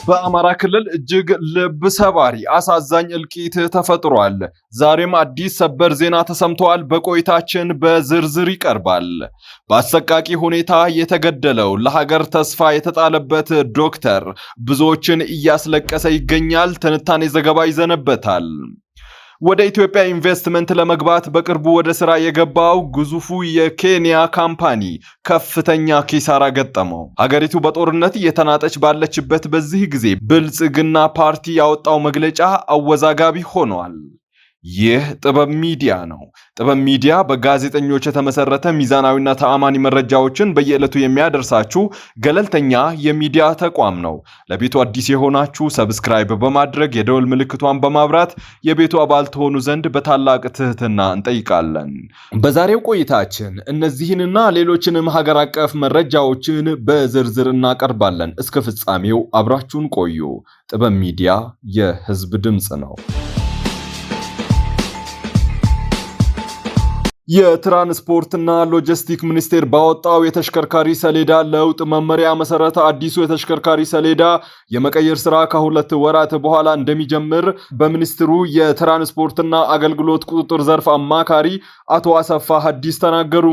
በአማራ ክልል እጅግ ልብ ሰባሪ አሳዛኝ እልቂት ተፈጥሯል። ዛሬም አዲስ ሰበር ዜና ተሰምቷል። በቆይታችን በዝርዝር ይቀርባል። በአሰቃቂ ሁኔታ የተገደለው ለሀገር ተስፋ የተጣለበት ዶክተር ብዙዎችን እያስለቀሰ ይገኛል። ትንታኔ ዘገባ ይዘንበታል። ወደ ኢትዮጵያ ኢንቨስትመንት ለመግባት በቅርቡ ወደ ስራ የገባው ግዙፉ የኬንያ ካምፓኒ ከፍተኛ ኪሳራ ገጠመው። ሀገሪቱ በጦርነት እየተናጠች ባለችበት በዚህ ጊዜ ብልጽግና ፓርቲ ያወጣው መግለጫ አወዛጋቢ ሆኗል። ይህ ጥበብ ሚዲያ ነው። ጥበብ ሚዲያ በጋዜጠኞች የተመሰረተ ሚዛናዊና ተአማኒ መረጃዎችን በየዕለቱ የሚያደርሳችሁ ገለልተኛ የሚዲያ ተቋም ነው። ለቤቱ አዲስ የሆናችሁ ሰብስክራይብ በማድረግ የደወል ምልክቷን በማብራት የቤቱ አባል ትሆኑ ዘንድ በታላቅ ትህትና እንጠይቃለን። በዛሬው ቆይታችን እነዚህንና ሌሎችንም ሀገር አቀፍ መረጃዎችን በዝርዝር እናቀርባለን። እስከ ፍጻሜው አብራችሁን ቆዩ። ጥበብ ሚዲያ የህዝብ ድምፅ ነው። የትራንስፖርትና ሎጂስቲክ ሚኒስቴር ባወጣው የተሽከርካሪ ሰሌዳ ለውጥ መመሪያ መሰረት አዲሱ የተሽከርካሪ ሰሌዳ የመቀየር ስራ ከሁለት ወራት በኋላ እንደሚጀምር በሚኒስትሩ የትራንስፖርትና አገልግሎት ቁጥጥር ዘርፍ አማካሪ አቶ አሰፋ ሀዲስ ተናገሩ።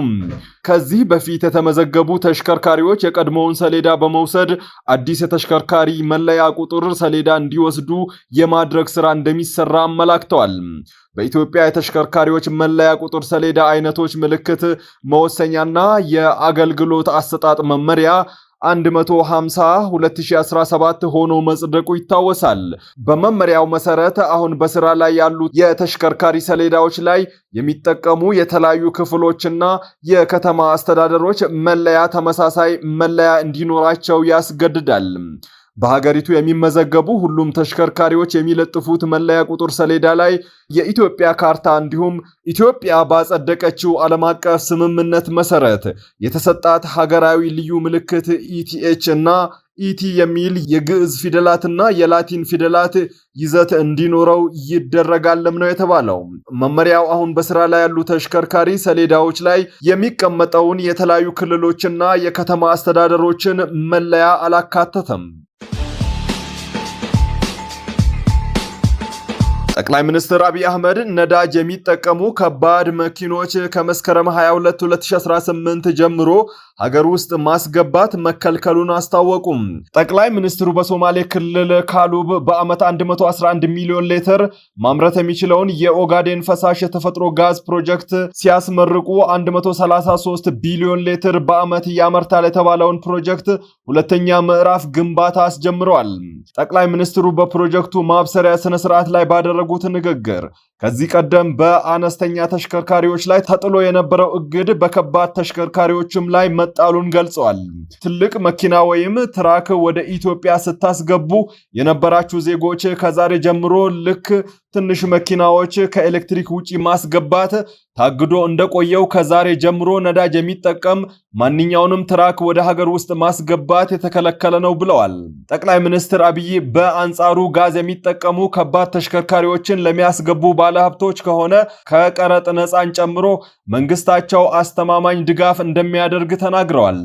ከዚህ በፊት የተመዘገቡ ተሽከርካሪዎች የቀድሞውን ሰሌዳ በመውሰድ አዲስ የተሽከርካሪ መለያ ቁጥር ሰሌዳ እንዲወስዱ የማድረግ ስራ እንደሚሰራ አመላክተዋል። በኢትዮጵያ የተሽከርካሪዎች መለያ ቁጥር ሰሌዳ አይነቶች ምልክት መወሰኛና የአገልግሎት አሰጣጥ መመሪያ 150/2017 ሆኖ መጽደቁ ይታወሳል። በመመሪያው መሰረት አሁን በስራ ላይ ያሉት የተሽከርካሪ ሰሌዳዎች ላይ የሚጠቀሙ የተለያዩ ክፍሎችና የከተማ አስተዳደሮች መለያ ተመሳሳይ መለያ እንዲኖራቸው ያስገድዳል። በሀገሪቱ የሚመዘገቡ ሁሉም ተሽከርካሪዎች የሚለጥፉት መለያ ቁጥር ሰሌዳ ላይ የኢትዮጵያ ካርታ እንዲሁም ኢትዮጵያ ባጸደቀችው ዓለም አቀፍ ስምምነት መሰረት የተሰጣት ሀገራዊ ልዩ ምልክት ኢቲኤች እና ኢቲ የሚል የግዕዝ ፊደላትና የላቲን ፊደላት ይዘት እንዲኖረው ይደረጋልም ነው የተባለው። መመሪያው አሁን በስራ ላይ ያሉ ተሽከርካሪ ሰሌዳዎች ላይ የሚቀመጠውን የተለያዩ ክልሎችና የከተማ አስተዳደሮችን መለያ አላካተተም። ጠቅላይ ሚኒስትር አብይ አህመድ ነዳጅ የሚጠቀሙ ከባድ መኪኖች ከመስከረም 22 2018 ጀምሮ ሀገር ውስጥ ማስገባት መከልከሉን አስታወቁም። ጠቅላይ ሚኒስትሩ በሶማሌ ክልል ካሉብ በዓመት 111 ሚሊዮን ሊትር ማምረት የሚችለውን የኦጋዴን ፈሳሽ የተፈጥሮ ጋዝ ፕሮጀክት ሲያስመርቁ 133 ቢሊዮን ሊትር በዓመት ያመርታል የተባለውን ፕሮጀክት ሁለተኛ ምዕራፍ ግንባታ አስጀምረዋል። ጠቅላይ ሚኒስትሩ በፕሮጀክቱ ማብሰሪያ ስነ ስርዓት ላይ ባደረጉት ንግግር ከዚህ ቀደም በአነስተኛ ተሽከርካሪዎች ላይ ተጥሎ የነበረው እግድ በከባድ ተሽከርካሪዎችም ላይ መጣሉን ገልጸዋል። ትልቅ መኪና ወይም ትራክ ወደ ኢትዮጵያ ስታስገቡ የነበራችሁ ዜጎች ከዛሬ ጀምሮ ልክ ትንሽ መኪናዎች ከኤሌክትሪክ ውጪ ማስገባት ታግዶ እንደቆየው ከዛሬ ጀምሮ ነዳጅ የሚጠቀም ማንኛውንም ትራክ ወደ ሀገር ውስጥ ማስገባት የተከለከለ ነው ብለዋል። ጠቅላይ ሚኒስትር አብይ በአንጻሩ ጋዝ የሚጠቀሙ ከባድ ተሽከርካሪዎችን ለሚያስገቡ ባለሀብቶች ከሆነ ከቀረጥ ነፃን ጨምሮ መንግስታቸው አስተማማኝ ድጋፍ እንደሚያደርግ ተናግረዋል።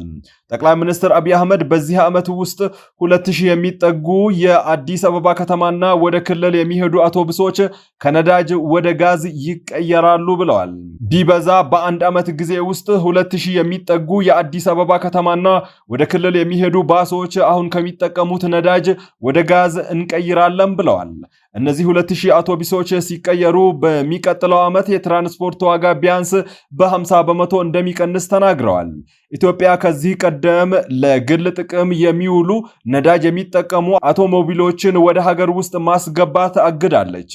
ጠቅላይ ሚኒስትር አብይ አህመድ በዚህ ዓመት ውስጥ 2000 የሚጠጉ የአዲስ አበባ ከተማና ወደ ክልል የሚሄዱ አውቶቡሶች ከነዳጅ ወደ ጋዝ ይቀየራሉ ብለዋል። ቢበዛ በአንድ ዓመት ጊዜ ውስጥ 2000 የሚጠጉ የአዲስ አበባ ከተማና ወደ ክልል የሚሄዱ ባሶች አሁን ከሚጠቀሙት ነዳጅ ወደ ጋዝ እንቀይራለን ብለዋል። እነዚህ 2000 አውቶቡሶች ሲቀየሩ በሚቀጥለው ዓመት የትራንስፖርት ዋጋ ቢያንስ በ50 በመቶ እንደሚቀንስ ተናግረዋል። ኢትዮጵያ ከዚህ ቀደም ለግል ጥቅም የሚውሉ ነዳጅ የሚጠቀሙ አውቶሞቢሎችን ወደ ሀገር ውስጥ ማስገባት አግዳለች።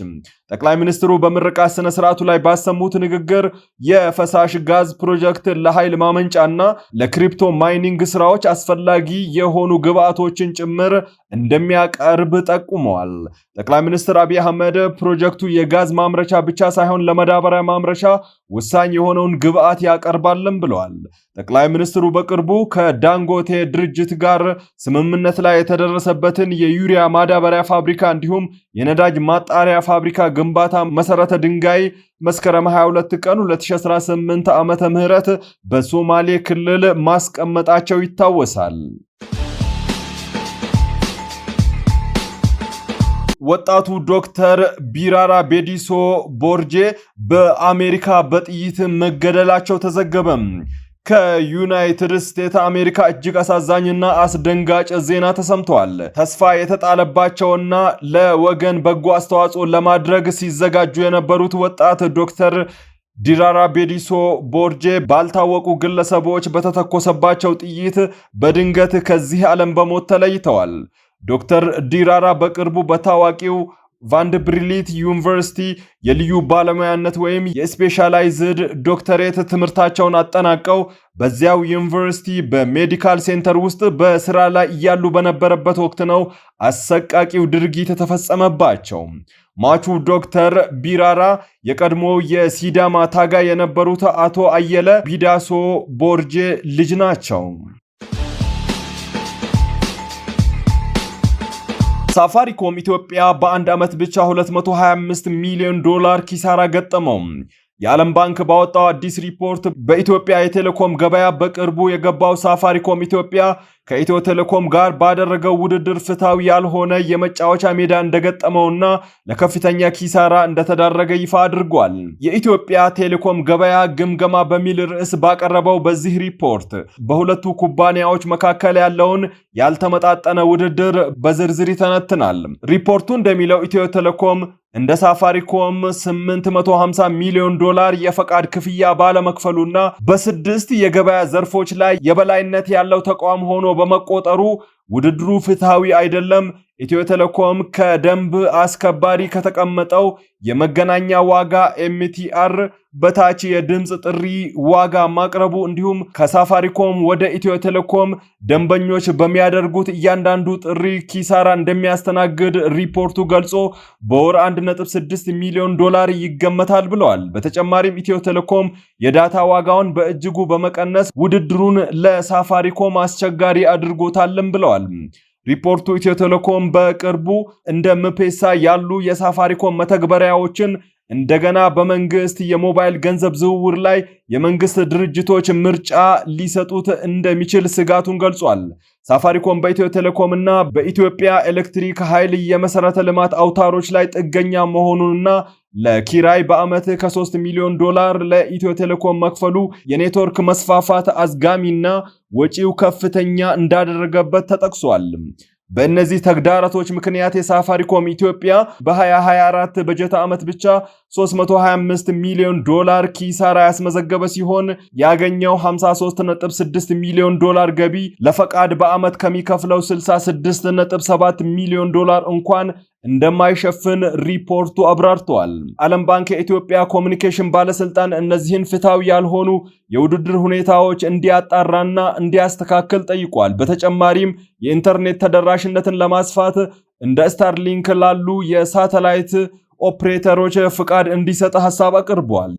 ጠቅላይ ሚኒስትሩ በምርቃት ስነ ስርዓቱ ላይ ባሰሙት ንግግር የፈሳሽ ጋዝ ፕሮጀክት ለኃይል ማመንጫና ለክሪፕቶ ማይኒንግ ስራዎች አስፈላጊ የሆኑ ግብዓቶችን ጭምር እንደሚያቀርብ ጠቁመዋል። ጠቅላይ ሚኒስትር አብይ አህመድ ፕሮጀክቱ የጋዝ ማምረቻ ብቻ ሳይሆን ለማዳበሪያ ማምረቻ ወሳኝ የሆነውን ግብዓት ያቀርባልም ብለዋል። ጠቅላይ ሚኒስትሩ በቅርቡ ከዳንጎቴ ድርጅት ጋር ስምምነት ላይ የተደረሰበትን የዩሪያ ማዳበሪያ ፋብሪካ እንዲሁም የነዳጅ ማጣሪያ ፋብሪካ ግንባታ መሰረተ ድንጋይ መስከረም 22 ቀን 2018 ዓመተ ምህረት በሶማሌ ክልል ማስቀመጣቸው ይታወሳል። ወጣቱ ዶክተር ቢራራ ቤዲሶ ቦርጄ በአሜሪካ በጥይት መገደላቸው ተዘገበ። ከዩናይትድ ስቴትስ አሜሪካ እጅግ አሳዛኝና አስደንጋጭ ዜና ተሰምቷል። ተስፋ የተጣለባቸውና ለወገን በጎ አስተዋጽኦ ለማድረግ ሲዘጋጁ የነበሩት ወጣት ዶክተር ዲራራ ቤዲሶ ቦርጄ ባልታወቁ ግለሰቦች በተተኮሰባቸው ጥይት በድንገት ከዚህ ዓለም በሞት ተለይተዋል። ዶክተር ዲራራ በቅርቡ በታዋቂው ቫንደርቢልት ዩኒቨርሲቲ የልዩ ባለሙያነት ወይም የስፔሻላይዝድ ዶክተሬት ትምህርታቸውን አጠናቀው በዚያው ዩኒቨርሲቲ በሜዲካል ሴንተር ውስጥ በስራ ላይ እያሉ በነበረበት ወቅት ነው አሰቃቂው ድርጊት የተፈጸመባቸው። ማቹ ዶክተር ቢራራ የቀድሞ የሲዳማ ታጋይ የነበሩት አቶ አየለ ቢዳሶ ቦርጄ ልጅ ናቸው። ሳፋሪኮም ኢትዮጵያ በአንድ ዓመት ብቻ $225 ሚሊዮን ኪሳራ ገጠመው። የዓለም ባንክ ባወጣው አዲስ ሪፖርት በኢትዮጵያ የቴሌኮም ገበያ በቅርቡ የገባው ሳፋሪኮም ኢትዮጵያ ከኢትዮ ቴሌኮም ጋር ባደረገው ውድድር ፍትሃዊ ያልሆነ የመጫወቻ ሜዳ እንደገጠመውና ለከፍተኛ ኪሳራ እንደተዳረገ ይፋ አድርጓል። የኢትዮጵያ ቴሌኮም ገበያ ግምገማ በሚል ርዕስ ባቀረበው በዚህ ሪፖርት በሁለቱ ኩባንያዎች መካከል ያለውን ያልተመጣጠነ ውድድር በዝርዝር ይተነትናል። ሪፖርቱ እንደሚለው ኢትዮ ቴሌኮም እንደ ሳፋሪኮም $850 ሚሊዮን የፈቃድ ክፍያ ባለመክፈሉና በስድስት የገበያ ዘርፎች ላይ የበላይነት ያለው ተቋም ሆኖ በመቆጠሩ ውድድሩ ፍትሃዊ አይደለም። ኢትዮ ቴሌኮም ከደንብ አስከባሪ ከተቀመጠው የመገናኛ ዋጋ ኤምቲአር በታች የድምጽ ጥሪ ዋጋ ማቅረቡ እንዲሁም ከሳፋሪኮም ወደ ኢትዮ ቴሌኮም ደንበኞች በሚያደርጉት እያንዳንዱ ጥሪ ኪሳራ እንደሚያስተናግድ ሪፖርቱ ገልጾ በወር $1.6 ሚሊዮን ይገመታል ብለዋል። በተጨማሪም ኢትዮ ቴሌኮም የዳታ ዋጋውን በእጅጉ በመቀነስ ውድድሩን ለሳፋሪኮም አስቸጋሪ አድርጎታልም ብለዋል። ሪፖርቱ ኢትዮ ቴሌኮም በቅርቡ እንደ ምፔሳ ያሉ የሳፋሪኮም መተግበሪያዎችን እንደገና በመንግስት የሞባይል ገንዘብ ዝውውር ላይ የመንግስት ድርጅቶች ምርጫ ሊሰጡት እንደሚችል ስጋቱን ገልጿል። ሳፋሪኮም በኢትዮ ቴሌኮም እና በኢትዮጵያ ኤሌክትሪክ ኃይል የመሰረተ ልማት አውታሮች ላይ ጥገኛ መሆኑንና ለኪራይ በአመት ከ$3 ሚሊዮን ለኢትዮ ቴሌኮም መክፈሉ የኔትወርክ መስፋፋት አዝጋሚና ወጪው ከፍተኛ እንዳደረገበት ተጠቅሷል። በእነዚህ ተግዳሮቶች ምክንያት የሳፋሪኮም ኢትዮጵያ በ2024 በጀት ዓመት ብቻ $325 ሚሊዮን ኪሳራ ያስመዘገበ ሲሆን ያገኘው $53.6 ሚሊዮን ገቢ ለፈቃድ በአመት ከሚከፍለው $66.7 ሚሊዮን እንኳን እንደማይሸፍን ሪፖርቱ አብራርቷል። ዓለም ባንክ የኢትዮጵያ ኮሙኒኬሽን ባለስልጣን እነዚህን ፍትሃዊ ያልሆኑ የውድድር ሁኔታዎች እንዲያጣራና እንዲያስተካክል ጠይቋል። በተጨማሪም የኢንተርኔት ተደራሽነትን ለማስፋት እንደ ስታርሊንክ ላሉ የሳተላይት ኦፕሬተሮች ፍቃድ እንዲሰጥ ሐሳብ አቅርቧል።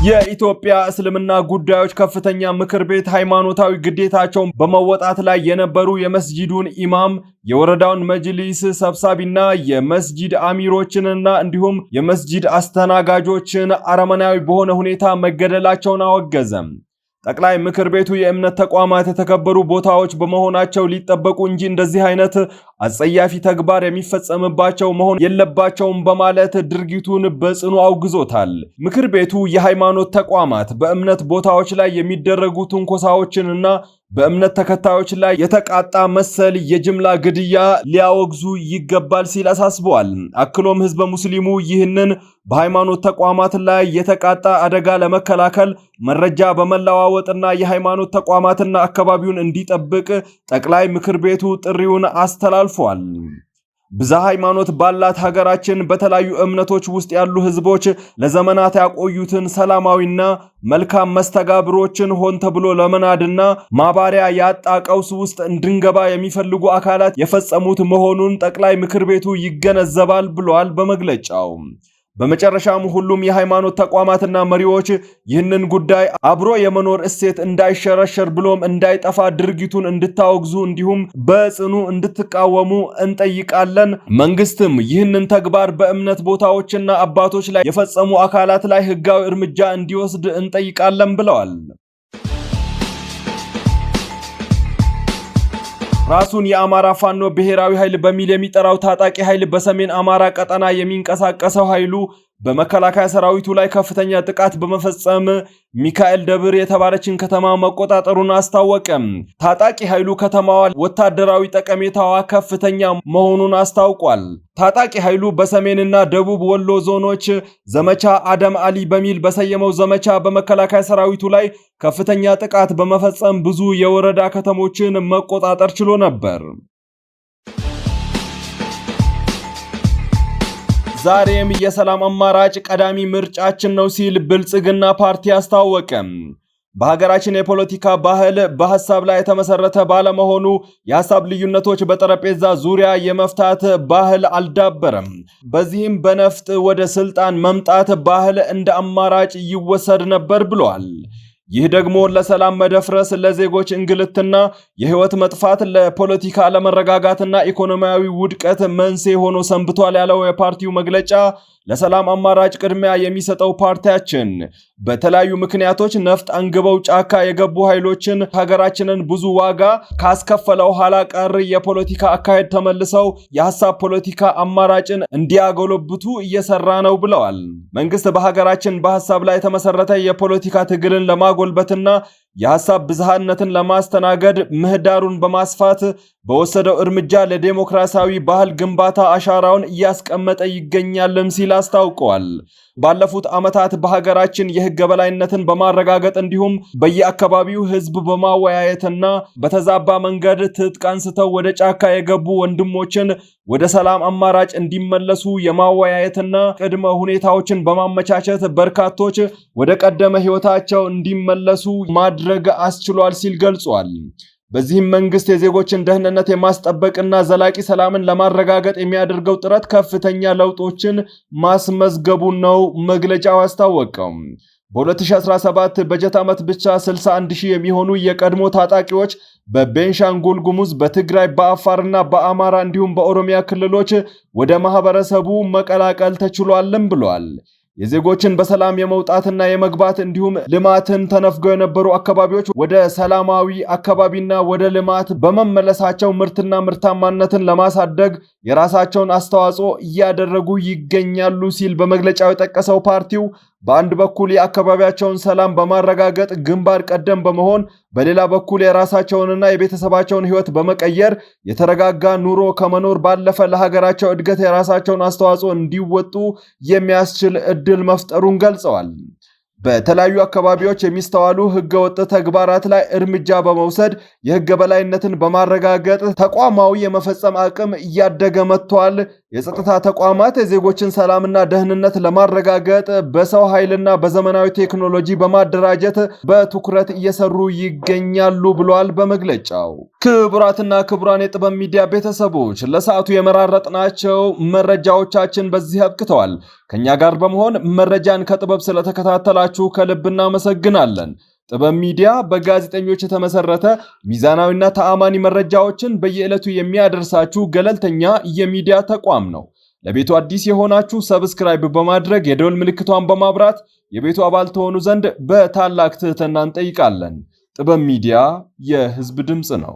የኢትዮጵያ እስልምና ጉዳዮች ከፍተኛ ምክር ቤት ሃይማኖታዊ ግዴታቸውን በመወጣት ላይ የነበሩ የመስጂዱን ኢማም፣ የወረዳውን መጅሊስ ሰብሳቢና የመስጂድ አሚሮችንና እንዲሁም የመስጂድ አስተናጋጆችን አረመናዊ በሆነ ሁኔታ መገደላቸውን አወገዘም። ጠቅላይ ምክር ቤቱ የእምነት ተቋማት የተከበሩ ቦታዎች በመሆናቸው ሊጠበቁ እንጂ እንደዚህ አይነት አጸያፊ ተግባር የሚፈጸምባቸው መሆን የለባቸውም በማለት ድርጊቱን በጽኑ አውግዞታል። ምክር ቤቱ የሃይማኖት ተቋማት በእምነት ቦታዎች ላይ የሚደረጉ ትንኮሳዎችንና በእምነት ተከታዮች ላይ የተቃጣ መሰል የጅምላ ግድያ ሊያወግዙ ይገባል ሲል አሳስበዋል። አክሎም ህዝበ ሙስሊሙ ይህንን በሃይማኖት ተቋማት ላይ የተቃጣ አደጋ ለመከላከል መረጃ በመለዋወጥና የሃይማኖት ተቋማትና አካባቢውን እንዲጠብቅ ጠቅላይ ምክር ቤቱ ጥሪውን አስተላልፏል። ብዝሃ ሃይማኖት ባላት ሀገራችን በተለያዩ እምነቶች ውስጥ ያሉ ህዝቦች ለዘመናት ያቆዩትን ሰላማዊና መልካም መስተጋብሮችን ሆን ተብሎ ለመናድና ማባሪያ ያጣ ቀውስ ውስጥ እንድንገባ የሚፈልጉ አካላት የፈጸሙት መሆኑን ጠቅላይ ምክር ቤቱ ይገነዘባል ብለዋል በመግለጫው። በመጨረሻም ሁሉም የሃይማኖት ተቋማትና መሪዎች ይህንን ጉዳይ አብሮ የመኖር እሴት እንዳይሸረሸር ብሎም እንዳይጠፋ ድርጊቱን እንድታወግዙ እንዲሁም በጽኑ እንድትቃወሙ እንጠይቃለን። መንግስትም ይህንን ተግባር በእምነት ቦታዎችና አባቶች ላይ የፈጸሙ አካላት ላይ ህጋዊ እርምጃ እንዲወስድ እንጠይቃለን ብለዋል። ራሱን የአማራ ፋኖ ብሔራዊ ኃይል በሚል የሚጠራው ታጣቂ ኃይል በሰሜን አማራ ቀጠና የሚንቀሳቀሰው ኃይሉ በመከላከያ ሰራዊቱ ላይ ከፍተኛ ጥቃት በመፈጸም ሚካኤል ደብር የተባለችን ከተማ መቆጣጠሩን አስታወቀ። ታጣቂ ኃይሉ ከተማዋ ወታደራዊ ጠቀሜታዋ ከፍተኛ መሆኑን አስታውቋል። ታጣቂ ኃይሉ በሰሜንና ደቡብ ወሎ ዞኖች ዘመቻ አደም አሊ በሚል በሰየመው ዘመቻ በመከላከያ ሰራዊቱ ላይ ከፍተኛ ጥቃት በመፈጸም ብዙ የወረዳ ከተሞችን መቆጣጠር ችሎ ነበር። ዛሬም የሰላም አማራጭ ቀዳሚ ምርጫችን ነው ሲል ብልጽግና ፓርቲ አስታወቀ። በሀገራችን የፖለቲካ ባህል በሐሳብ ላይ የተመሰረተ ባለመሆኑ የሐሳብ ልዩነቶች በጠረጴዛ ዙሪያ የመፍታት ባህል አልዳበረም። በዚህም በነፍጥ ወደ ስልጣን መምጣት ባህል እንደ አማራጭ ይወሰድ ነበር ብሏል። ይህ ደግሞ ለሰላም መደፍረስ፣ ለዜጎች እንግልትና የህይወት መጥፋት፣ ለፖለቲካ አለመረጋጋትና ኢኮኖሚያዊ ውድቀት መንስኤ ሆኖ ሰንብቷል ያለው የፓርቲው መግለጫ ለሰላም አማራጭ ቅድሚያ የሚሰጠው ፓርቲያችን በተለያዩ ምክንያቶች ነፍጥ አንግበው ጫካ የገቡ ኃይሎችን ሀገራችንን ብዙ ዋጋ ካስከፈለው ኋላ ቀር የፖለቲካ አካሄድ ተመልሰው የሐሳብ ፖለቲካ አማራጭን እንዲያጎለብቱ እየሰራ ነው ብለዋል። መንግስት በሀገራችን በሐሳብ ላይ የተመሰረተ የፖለቲካ ትግልን ለማጎልበትና የሐሳብ ብዝሃነትን ለማስተናገድ ምህዳሩን በማስፋት በወሰደው እርምጃ ለዲሞክራሲያዊ ባህል ግንባታ አሻራውን እያስቀመጠ ይገኛልም ሲል አስታውቀዋል። ባለፉት ዓመታት በሀገራችን የህግ የበላይነትን በማረጋገጥ እንዲሁም በየአካባቢው ህዝብ በማወያየትና በተዛባ መንገድ ትጥቅ አንስተው ወደ ጫካ የገቡ ወንድሞችን ወደ ሰላም አማራጭ እንዲመለሱ የማወያየትና ቅድመ ሁኔታዎችን በማመቻቸት በርካቶች ወደ ቀደመ ህይወታቸው እንዲመለሱ ማድረግ አስችሏል ሲል ገልጿል። በዚህም መንግስት የዜጎችን ደህንነት የማስጠበቅና ዘላቂ ሰላምን ለማረጋገጥ የሚያደርገው ጥረት ከፍተኛ ለውጦችን ማስመዝገቡን ነው መግለጫው አስታወቀው። በ2017 በጀት ዓመት ብቻ 61,000 የሚሆኑ የቀድሞ ታጣቂዎች በቤንሻንጉል ጉሙዝ፣ በትግራይ፣ በአፋርና በአማራ እንዲሁም በኦሮሚያ ክልሎች ወደ ማህበረሰቡ መቀላቀል ተችሏልም ብሏል። የዜጎችን በሰላም የመውጣትና የመግባት እንዲሁም ልማትን ተነፍገው የነበሩ አካባቢዎች ወደ ሰላማዊ አካባቢና ወደ ልማት በመመለሳቸው ምርትና ምርታማነትን ለማሳደግ የራሳቸውን አስተዋጽኦ እያደረጉ ይገኛሉ ሲል በመግለጫው የጠቀሰው ፓርቲው በአንድ በኩል የአካባቢያቸውን ሰላም በማረጋገጥ ግንባር ቀደም በመሆን በሌላ በኩል የራሳቸውንና የቤተሰባቸውን ሕይወት በመቀየር የተረጋጋ ኑሮ ከመኖር ባለፈ ለሀገራቸው እድገት የራሳቸውን አስተዋጽኦ እንዲወጡ የሚያስችል እድል መፍጠሩን ገልጸዋል። በተለያዩ አካባቢዎች የሚስተዋሉ ህገወጥ ተግባራት ላይ እርምጃ በመውሰድ የህግ የበላይነትን በማረጋገጥ ተቋማዊ የመፈጸም አቅም እያደገ መጥቷል። የጸጥታ ተቋማት የዜጎችን ሰላምና ደህንነት ለማረጋገጥ በሰው ኃይልና በዘመናዊ ቴክኖሎጂ በማደራጀት በትኩረት እየሰሩ ይገኛሉ ብሏል በመግለጫው። ክቡራትና ክቡራን የጥበብ ሚዲያ ቤተሰቦች ለሰዓቱ የመራረጥናቸው መረጃዎቻችን በዚህ አብቅተዋል። ከኛ ጋር በመሆን መረጃን ከጥበብ ስለተከታተላችሁ ከልብ እናመሰግናለን። ጥበብ ሚዲያ በጋዜጠኞች የተመሰረተ ሚዛናዊና ተአማኒ መረጃዎችን በየዕለቱ የሚያደርሳችሁ ገለልተኛ የሚዲያ ተቋም ነው። ለቤቱ አዲስ የሆናችሁ ሰብስክራይብ በማድረግ የደወል ምልክቷን በማብራት የቤቱ አባል ተሆኑ ዘንድ በታላቅ ትህትና እንጠይቃለን። ጥበብ ሚዲያ የህዝብ ድምጽ ነው።